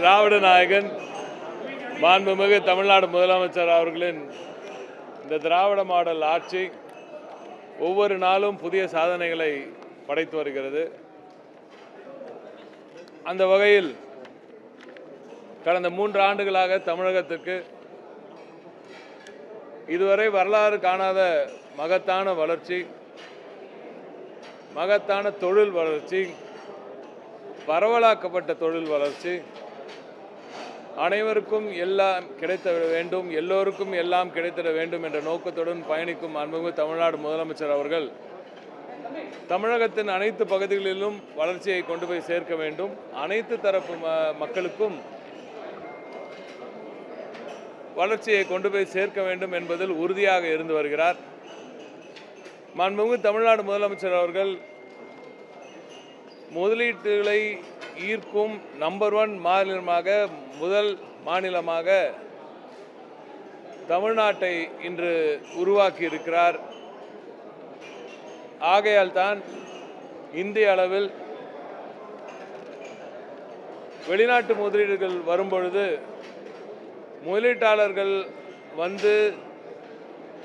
திராவிட நாயகன் மாண்புமிகு தமிழ்நாடு முதலமைச்சர் அவர்களின் இந்த திராவிட மாடல் ஆட்சி ஒவ்வொரு நாளும் புதிய சாதனைகளை படைத்து வருகிறது. அந்த வகையில் கடந்த 3 ஆண்டுகளாக தமிழகத்திற்கு இதுவரை வரலாறு காணாத மகத்தான வளர்ச்சி, மகத்தான தொழில் வளர்ச்சி, பரவலாக்கப்பட்ட தொழில் வளர்ச்சி, அனைவருக்கும் எல்லாம் கிடைத்திட வேண்டும், எல்லோருக்கும் எல்லாம் கிடைத்திட வேண்டும் என்ற நோக்கத்துடன் பயணிக்கும் மாண்புமிகு தமிழ்நாடு முதலமைச்சர் அவர்கள் தமிழகத்தின் அனைத்து பகுதிகளிலும் வளர்ச்சியை கொண்டு போய் சேர்க்க வேண்டும், அனைத்து தரப்பு மக்களுக்கும் வளர்ச்சியை கொண்டு போய் சேர்க்க வேண்டும் என்பதில் உறுதியாக இருந்து வருகிறார். மாண்புமிகு தமிழ்நாடு முதலமைச்சர் அவர்கள் முதலீட்டுகளை ஈர்க்கும் நம்பர் 1 மாநிலமாக, முதல் மாநிலமாக தமிழ்நாட்டை இன்று உருவாக்கி இருக்கிறார். ஆகையால் தான் இந்திய அளவில் வெளிநாட்டு முதலீடுகள் வரும்பொழுது முதலீட்டாளர்கள் வந்து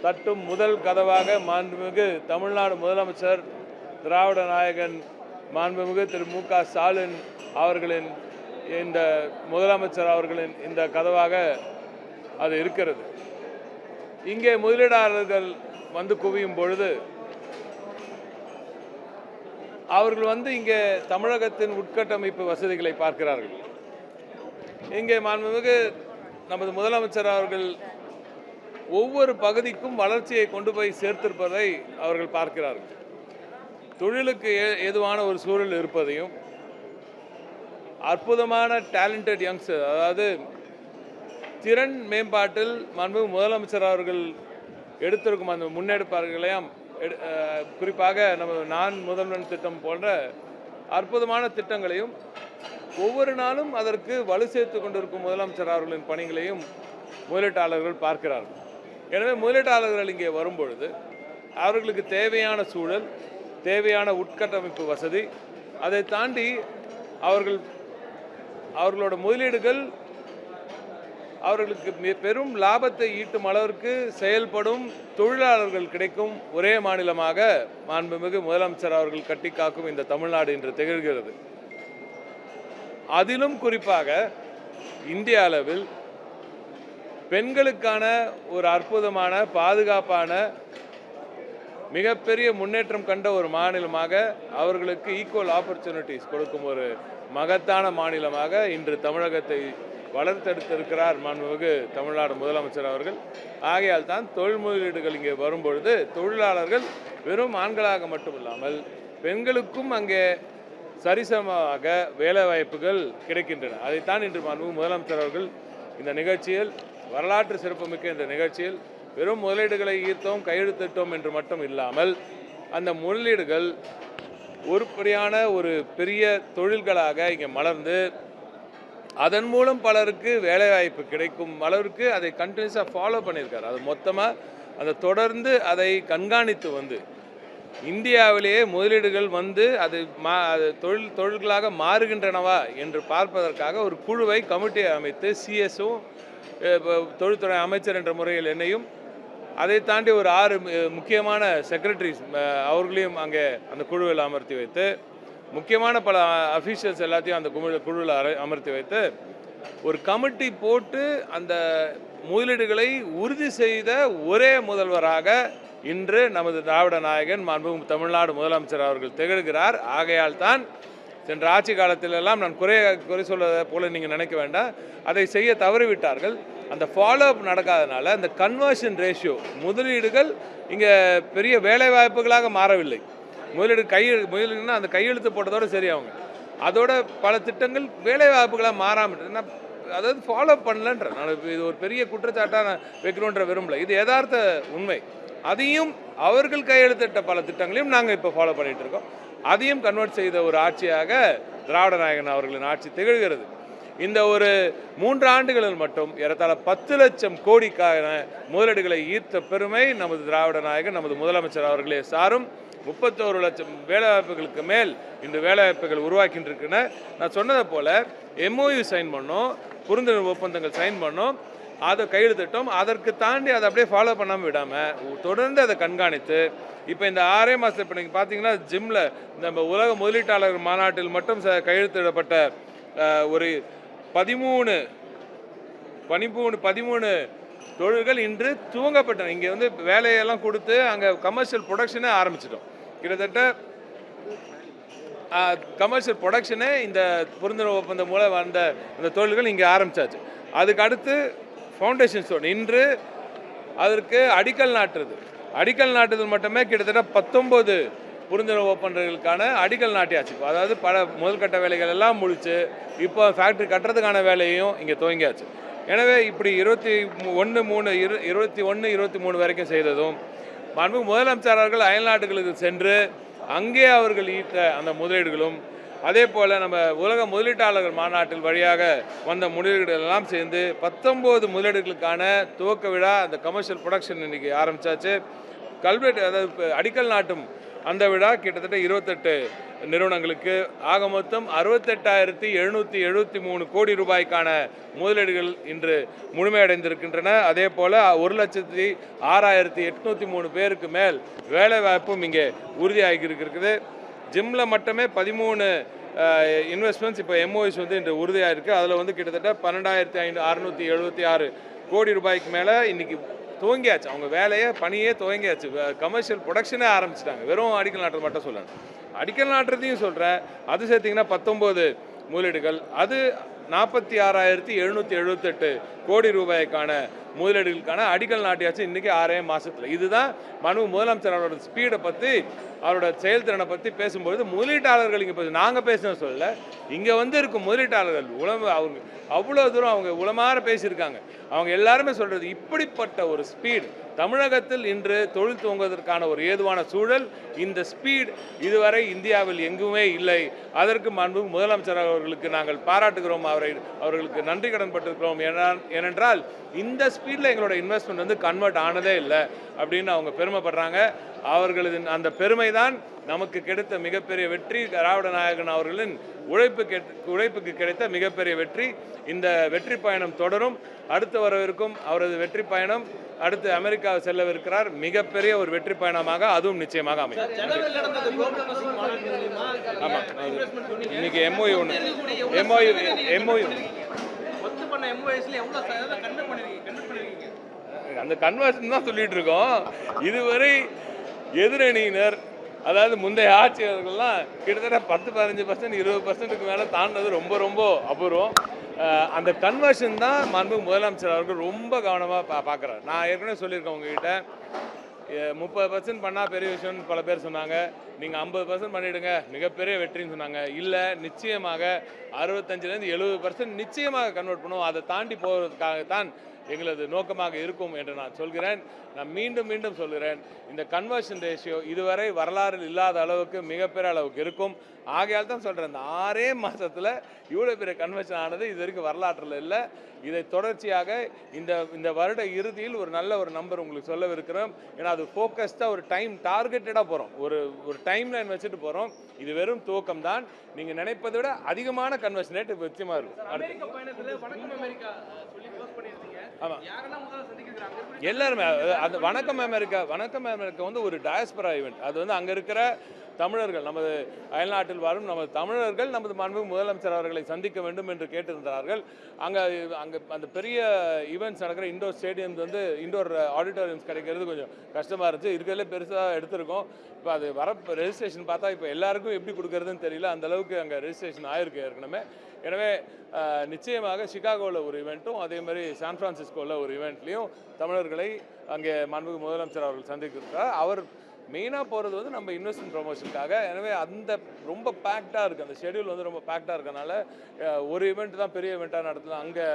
தட்டும் முதல் கதவாக மாண்புமிகு தமிழ்நாடு முதலமைச்சர் திராவிட நாயகன் மாண்புமிகு திரு மு.க. ஸ்டாலின் அவர்களின் இந்த முதலமைச்சர் அவர்களின் இந்த கதவாக அது இருக்கிறது. இங்கே முதலீட்டாளர்கள் வந்து குவியும் பொழுது அவர்கள் வந்து இங்கே தமிழகத்தின் உட்கட்டமைப்பு வசதிகளை பார்க்கிறார்கள். இங்கே மாண்புமிகு நமது முதலமைச்சர் அவர்கள் ஒவ்வொரு பகுதிக்கும் வளர்ச்சியை கொண்டு போய் சேர்த்திருப்பதை அவர்கள் பார்க்கிறார்கள். தொழிலுக்கு ஏதுவான ஒரு சூழல் இருப்பதையும், அற்புதமான டேலண்டட் யங்ஸ்டர், அதாவது திறன் மேம்பாட்டில் மாண்புமிகு முதலமைச்சர் அவர்கள் எடுத்திருக்கும் அந்த முன்னெடுப்பார்களையும், குறிப்பாக நம்ம நான் முதல்வன் திட்டம் போன்ற அற்புதமான திட்டங்களையும் ஒவ்வொரு நாளும் அதற்கு வலு சேர்த்து கொண்டிருக்கும் முதலமைச்சர் அவர்களின் பணிகளையும் முதலீட்டாளர்கள் பார்க்கிறார்கள். எனவே முதலீட்டாளர்கள் இங்கே வரும்பொழுது அவர்களுக்கு தேவையான சூழல், தேவையான உட்கட்டமைப்பு வசதி, அதை தாண்டி அவர்களோட முதலீடுகள் அவர்களுக்கு பெரும் லாபத்தை ஈட்டும் அளவிற்கு செயல்படும் தொழிலாளர்கள் கிடைக்கும் ஒரே மாநிலமாக மாண்புமிகு முதலமைச்சர் அவர்கள் கட்டி காக்கும் இந்த தமிழ்நாடு இன்று திகழ்கிறது. அதிலும் குறிப்பாக இந்திய அளவில் பெண்களுக்கான ஒரு அற்புதமான, பாதுகாப்பான, மிகப்பெரிய முன்னேற்றம் கண்ட ஒரு மாநிலமாக, அவர்களுக்கு ஈக்குவல் ஆப்பர்ச்சுனிட்டிஸ் கொடுக்கும் ஒரு மகத்தான மாநிலமாக இன்று தமிழகத்தை வளர்த்தெடுத்திருக்கிறார் மாண்புமிகு தமிழ்நாடு முதலமைச்சர் அவர்கள். ஆகையால் தான் தொழில் முதலீடுகள் இங்கே வரும்பொழுது தொழிலாளர்கள் வெறும் ஆண்களாக மட்டுமில்லாமல் பெண்களுக்கும் அங்கே சரிசமமாக வேலை வாய்ப்புகள் கிடைக்கின்றன. அதைத்தான் இன்று மாண்புமிகு முதலமைச்சர் அவர்கள் இந்த நிகழ்ச்சியில், வரலாற்று சிறப்புமிக்க இந்த நிகழ்ச்சியில், வெறும் முதலீடுகளை ஈர்த்தோம், கையெழுத்திட்டோம் என்று மட்டும் இல்லாமல் அந்த முதலீடுகள் உருப்படியான ஒரு பெரிய தொழில்களாக இங்கே மலர்ந்து அதன் மூலம் பலருக்கு வேலைவாய்ப்பு கிடைக்கும் அளவிற்கு அதை கண்டினியூஸாக ஃபாலோ பண்ணியிருக்காரு. அது மொத்தமாக அதை தொடர்ந்து அதை கண்காணித்து வந்து இந்தியாவிலேயே முதலீடுகள் வந்து அது தொழில்களாக மாறுகின்றனவா என்று பார்ப்பதற்காக ஒரு குழுவை, கமிட்டியை அமைத்து சிஎஸும் தொழில்துறை அமைச்சர் என்ற முறையில் என்னையும், அதை தாண்டி ஒரு 6 முக்கியமான செக்ரட்டரிஸ் அவர்களையும் அங்கே அந்த குழுவில் அமர்த்தி வைத்து, முக்கியமான பல அஃபீஷியல்ஸ் எல்லாத்தையும் அந்த குழுவில் அமர்த்தி வைத்து ஒரு கமிட்டி போட்டு அந்த முதலீடுகளை உறுதி செய்த ஒரே முதல்வராக இன்று நமது திராவிட நாயகன் மாண்புமிகு தமிழ்நாடு முதலமைச்சர் அவர்கள் திகழ்கிறார். ஆகையால் தான் சென்ற ஆட்சி காலத்திலெல்லாம் நான் குறை சொல்வதை போல நீங்கள் நினைக்க வேண்டாம், அதை செய்ய தவறிவிட்டார்கள். அந்த ஃபாலோ அப் நடக்காதனால அந்த கன்வர்ஷன் ரேஷியோ, முதலீடுகள் இங்கே பெரிய வேலைவாய்ப்புகளாக மாறவில்லை. முதலீடுனா அந்த கையெழுத்து போட்டதோடு சரி, அவங்க அதோட பல திட்டங்கள் வேலைவாய்ப்புகளாக மாறாமல், அதாவது ஃபாலோ பண்ணலன்ற, நான் இது ஒரு பெரிய குற்றச்சாட்டாக நான் வைக்கணுன்ற விரும்பலை, இது யதார்த்த உண்மை. அதையும் அவர்கள் கையெழுத்திட்ட பல திட்டங்களையும் நாங்கள் இப்போ ஃபாலோ பண்ணிகிட்டு இருக்கோம். அதையும் கன்வெர்ட் செய்த ஒரு ஆட்சியாக திராவிட நாயகன் அவர்களின் ஆட்சி திகழ்கிறது. இந்த ஒரு 3 ஆண்டுகளில் மட்டும் ஏறத்தாழ 10 லட்சம் கோடிக்கான முதலீடுகளை ஈர்த்த பெருமை நமது திராவிட நாயகன், நமது முதலமைச்சர் அவர்களே சாரும். 31 லட்சம் வேலைவாய்ப்புகளுக்கு மேல் இன்று வேலைவாய்ப்புகள் உருவாக்கின்றிருக்கின்றன. நான் சொன்னதை போல் MOU சைன் பண்ணோம், புரிந்துணர்வு ஒப்பந்தங்கள் சைன் பண்ணோம், அதை கையெழுத்திட்டோம். அதற்கு தாண்டி அதை அப்படியே ஃபாலோ பண்ணாமல் விடாமல் தொடர்ந்து அதை கண்காணித்து இப்போ இந்த 6 மாதம் இப்போ நீங்கள் பார்த்தீங்கன்னா ஜிம்மில் நம்ம உலக முதலீட்டாளர் மாநாட்டில் மட்டும் கையெழுத்திடப்பட்ட ஒரு 13 தொழில்கள் இன்று துவங்கப்பட்டன. இங்கே வந்து வேலையெல்லாம் கொடுத்து அங்கே கமர்ஷியல் ப்ரொடக்ஷனே ஆரம்பிச்சிட்டோம். கிட்டத்தட்ட கமர்ஷியல் ப்ரொடக்ஷனே இந்த புரிந்துணர்வு ஒப்பந்தம் மூலம் வந்த இந்த தொழில்கள் இங்கே ஆரம்பித்தாச்சு. அதுக்கு அடுத்து ஃபவுண்டேஷன் ஸ்டோன் இன்று அதற்கு அடிக்கல் நாட்டுதல் மட்டுமே கிட்டத்தட்ட 19 புரிந்துணர்வு ஒப்பந்தங்களுக்கான அடிக்கல் நாட்டியாச்சு. அதாவது பல முதல்கட்ட வேலைகள் எல்லாம் முடிச்சு இப்போ ஃபேக்ட்ரி கட்டுறதுக்கான வேலையும் இங்கே துவங்கியாச்சு. எனவே இப்படி 21-23 வரைக்கும் செய்ததும் மாண்புமிகு முதலமைச்சர் அவர்கள் அயல்நாடுகளுக்கு சென்று அங்கே அவர்கள் ஈட்ட அந்த முதலீடுகளும் அதே போல் நம்ம உலக முதலீட்டாளர்கள் மாநாட்டில் வழியாக வந்த முதலீடுகள் எல்லாம் சேர்ந்து 19 முதலீடுகளுக்கான துவக்க விழா அந்த கமர்ஷியல் ப்ரொடக்ஷன் இன்றைக்கி ஆரம்பித்தாச்சு. கல்வெட்டு அதாவது அடிக்கல் நாட்டும் அந்த விழா கிட்டத்தட்ட 28 நிறுவனங்களுக்கு ஆக மொத்தம் 68,773 கோடி ரூபாய்க்கான முதலீடுகள் இன்று முழுமையடைந்திருக்கின்றன. அதே போல் 1,06,803 பேருக்கு மேல் வேலைவாய்ப்பும் இங்கே உறுதியாகி இருக்குது. ஜிம்மில் மட்டுமே 13 இன்வெஸ்ட்மெண்ட்ஸ் இப்போ MOUs வந்து இன்று உறுதியாக இருக்குது. அதில் வந்து கிட்டத்தட்ட 12,676 கோடி ரூபாய்க்கு மேலே இன்றைக்கி துவங்கியாச்சு. அவங்க பணியே துவங்கியாச்சு. கமர்ஷியல் ப்ரொடக்ஷனே ஆரம்பிச்சிட்டாங்க. வெறும் அடிக்கல் நாட்டுறது மட்டும் சொல்லணும். அடிக்கல் நாட்டுறதையும் சொல்கிறேன். அது சேர்த்திங்கன்னா 19 முதலீடுகள், அது 46,778 கோடி ரூபாய்க்கான முதலீடுகளுக்கான அடிக்கல் நாட்டியாச்சு இன்றைக்கி 6 மாதத்தில். இதுதான் முதலமைச்சர் அவரோட ஸ்பீடை பற்றி அவரோட செயல்திறனை பற்றி பேசும்போது முதலீட்டாளர்கள் இங்கே நாங்கள் பேசணும் சொல்லலை, இங்கே வந்து இருக்கும் முதலீட்டாளர்கள் அவங்க அவ்வளோ தூரம் அவங்க உளமாற பேசியிருக்காங்க. அவங்க எல்லாருமே சொல்கிறது இப்படிப்பட்ட ஒரு ஸ்பீடு தமிழகத்தில் இன்று தொழில் துவங்குவதற்கான ஒரு ஏதுவான சூழல், இந்த ஸ்பீட் இதுவரை இந்தியாவில் எங்குமே இல்லை. அதற்கு மாண்புமிகு முதலமைச்சர் அவர்களுக்கு நாங்கள் பாராட்டுகிறோம், அவர்களுக்கு நன்றி கடன் பட்டிருக்கிறோம். ஏனென்றால் இந்த ஸ்பீடில் எங்களோட இன்வெஸ்ட்மெண்ட் வந்து கன்வெர்ட் ஆனதே இல்லை அப்படின்னு அவங்க பெருமைப்படுறாங்க. அவர்களது அந்த பெருமை தான் நமக்கு கிடைத்த மிகப்பெரிய வெற்றி. திராவிட நாயகன் அவர்களின் உழைப்புக்கு கிடைத்த மிகப்பெரிய வெற்றி. இந்த வெற்றி பயணம் தொடரும். அடுத்து வரவிருக்கும் அவரது வெற்றி பயணம் அடுத்து அமெரிக்காவை செல்லவிருக்கிறார். மிகப்பெரிய ஒரு வெற்றி பயணமாக அதுவும் நிச்சயமாக அமையும். ஆமாம், இன்னைக்கு அந்த கன்வர்ஷன் தான் சொல்லிட்டு இருக்கோம். இதுவரை எதிரணியினர் அதாவது முந்தைய ஆட்சியாளர்கள்லாம் கிட்டத்தட்ட 10-15% 20%க்கு மேலே தாண்டது ரொம்ப ரொம்ப அபூர்வம். அந்த கன்வர்ஷன் தான் மாண்புமிகு முதலமைச்சர் அவர்கள் ரொம்ப கவனமாக பார்க்குறாரு. நான் ஏற்கனவே சொல்லியிருக்கேன் உங்ககிட்ட, 30% பண்ணால் பெரிய விஷயம்னு பல பேர் சொன்னாங்க. நீங்கள் 50% பண்ணிவிடுங்க மிகப்பெரிய வெற்றின்னு சொன்னாங்க. இல்லை, நிச்சயமாக 65-70% நிச்சயமாக கன்வெர்ட் பண்ணுவோம். அதை தாண்டி போவதற்காகத்தான் எங்களது நோக்கமாக இருக்கும் என்று நான் சொல்கிறேன். நான் மீண்டும் சொல்கிறேன், இந்த கன்வர்ஷன் ரேஷியோ இதுவரை வரலாறு இல்லாத அளவுக்கு மிகப்பெரிய அளவுக்கு இருக்கும். ஆகையால் தான் சொல்கிறேன், இந்த 6 மாதத்தில் இவ்வளோ பெரிய கன்வர்ஷன் ஆனது இது வரைக்கும் வரலாற்றில் இல்லை. இதை தொடர்ச்சியாக இந்த வருட இறுதியில் ஒரு நல்ல ஒரு நம்பர் உங்களுக்கு சொல்லவிருக்கிறோம். ஏன்னா அது ஃபோக்கஸ்டாக ஒரு டைம் டார்கெட்டடாக போகிறோம், ஒரு டைம் லைன் வச்சுட்டு போகிறோம். இது வெறும் துவக்கம் தான். நீங்கள் நினைப்பதை விட அதிகமான கன்வர்ஷன் ரேட் நிச்சயமாக இருக்கும். ஆமாம், எல்லாருமே அது வணக்கம் அமெரிக்கா வந்து ஒரு டயஸ்பரா ஈவெண்ட். அது வந்து அங்கே இருக்கிற தமிழர்கள், நமது அயல்நாட்டில் வாழும் நமது தமிழர்கள் நமது மாண்புமிகு முதலமைச்சர் அவர்களை சந்திக்க வேண்டும் என்று கேட்டிருந்தார்கள். அங்கே அந்த பெரிய ஈவெண்ட்ஸ் நடக்கிற இண்டோர் ஸ்டேடியம்ஸ் வந்து இண்டோர் ஆடிட்டோரியம்ஸ் கிடைக்கிறது கொஞ்சம் கஷ்டமாக இருந்துச்சு. இருக்கிறதுல பெருசாக எடுத்திருக்கோம். இப்போ அது ரெஜிஸ்ட்ரேஷன் பார்த்தா இப்போ எல்லாருக்கும் எப்படி கொடுக்கறதுன்னு தெரியல, அந்தளவுக்கு அங்கே ரெஜிஸ்ட்ரேஷன் ஆயிருக்கு ஏற்கனவே. எனவே நிச்சயமாக சிகாகோவில் ஒரு ஈவெண்ட்டும் அதே மாதிரி சான் ஃப்ரான்சிஸ்கோவில் ஒரு ஈவெண்ட்லேயும் தமிழர்களை அங்கே மாண்புமிகு முதலமைச்சர் அவர்கள் சந்திக்கிறார். அவர் மெயினாக போகிறது வந்து நம்ம இன்வெஸ்ட்மெண்ட் ப்ரொமோஷனுக்காக. எனவே அந்த ரொம்ப பேக்டாக இருக்குது, அந்த ஷெடியூல் வந்து ரொம்ப பேக்டாக இருக்கனால ஒரு ஈவெண்ட் தான் பெரிய ஈவெண்ட்டாக நடத்தலாம், அங்கே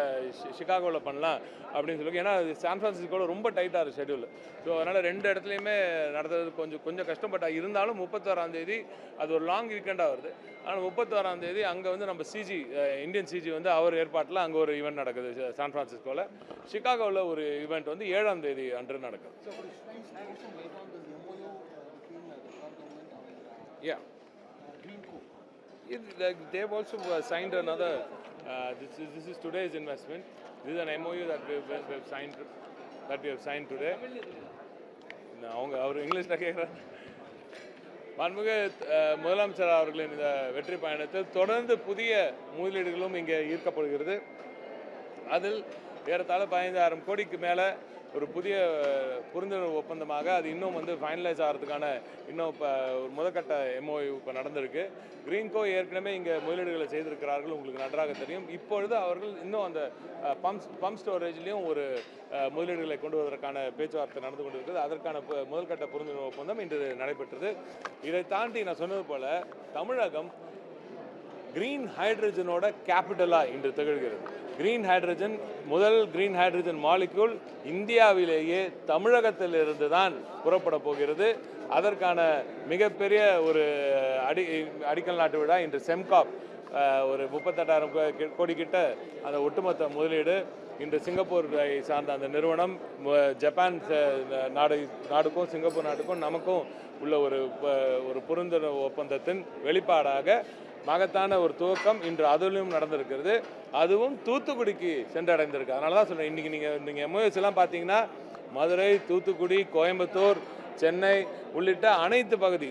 சிகாகோவில் பண்ணலாம் அப்படின்னு சொல்லி. ஏன்னா சான் ஃப்ரான்சிஸ்கோவில் ரொம்ப டைட்டாக இருக்குது ஷெடியூல். ஸோ அதனால் 2 இடத்துலையுமே நடத்துறது கொஞ்சம் கஷ்டப்பட்டா இருந்தாலும் 31ஆம் தேதி அது ஒரு லாங் வீக்கெண்டாக வருது. ஆனால் 31ஆம் தேதி அங்கே வந்து நம்ம இந்தியன் சிஜி வந்து அவர் ஏற்பாட்டில் அங்கே ஒரு ஈவெண்ட் நடக்குது சான் ஃப்ரான்சிஸ்கோவில். சிகாகோவில் ஒரு ஈவெண்ட் வந்து 7ஆம் தேதி அன்று நடக்குது. Yeah. They've also signed another. This is today's investment. This is an MOU that we've signed today. அவங்க அவர் இங்கிலீஷில் கேட்குறாரு. மாண்புமிகு முதலமைச்சர் அவர்களின் இந்த வெற்றி பயணத்தில் தொடர்ந்து புதிய முதலீடுகளும் இங்கே ஈர்க்கப்படுகிறது. அதில் ஏறத்தாழ 15,000 கோடிக்கு மேலே ஒரு புதிய புரிந்துணர்வு ஒப்பந்தமாக அது இன்னும் ஃபைனலைஸ் ஆகிறதுக்கான இன்னும் இப்போ ஒரு முதற்கட்ட MOU இப்போ நடந்திருக்கு. கிரீன்கோ ஏற்கனவே இங்கே முதலீடுகளை செய்திருக்கிறார்கள், உங்களுக்கு நன்றாக தெரியும். இப்பொழுது அவர்கள் இன்னும் அந்த பம்ப் ஸ்டோரேஜ்லேயும் ஒரு முதலீடுகளை கொண்டு வருவதற்கான பேச்சுவார்த்தை நடந்து கொண்டிருக்கிறது. அதற்கான முதல்கட்ட புரிந்துணர்வு ஒப்பந்தம் இன்று நடைபெற்றது. இதை தாண்டி நான் சொன்னது போல் தமிழகம் கிரீன் ஹைட்ரஜனோட கேபிட்டலாக இன்று திகழ்கிறது. கிரீன் ஹைட்ரஜன் முதல் கிரீன் ஹைட்ரஜன் மாலிக்யூல் இந்தியாவிலேயே தமிழகத்திலிருந்து தான் புறப்பட போகிறது. அதற்கான மிகப்பெரிய ஒரு அடிக்கல் நாட்டு விழா இன்று செம்காப் ஒரு 38,000 கோடி கிட்ட அந்த ஒட்டுமொத்த முதலீடு இன்று சிங்கப்பூரை சார்ந்த அந்த நிறுவனம் ஜப்பான் நாடுக்கும் சிங்கப்பூர் நாட்டுக்கும் நமக்கும் உள்ள ஒரு புரிந்துணர்வு ஒப்பந்தத்தின் வெளிப்பாடாக மகத்தான ஒரு துவக்கம் இன்று அதிலும் நடந்திருக்கிறது. அதுவும் தூத்துக்குடிக்கு சென்றடைந்திருக்கு. அதனால தான் சொல்கிறேன், இன்றைக்கி நீங்கள் MOUs எல்லாம் பார்த்தீங்கன்னா மதுரை, தூத்துக்குடி, கோயம்புத்தூர், சென்னை உள்ளிட்ட அனைத்து பகுதி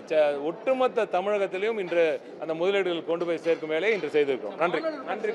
ஒட்டுமொத்த தமிழகத்திலையும் இன்று அந்த முதலீடுகள் கொண்டு போய் சேர்க்கும் வேலையை இன்று செய்திருக்கிறோம். நன்றி.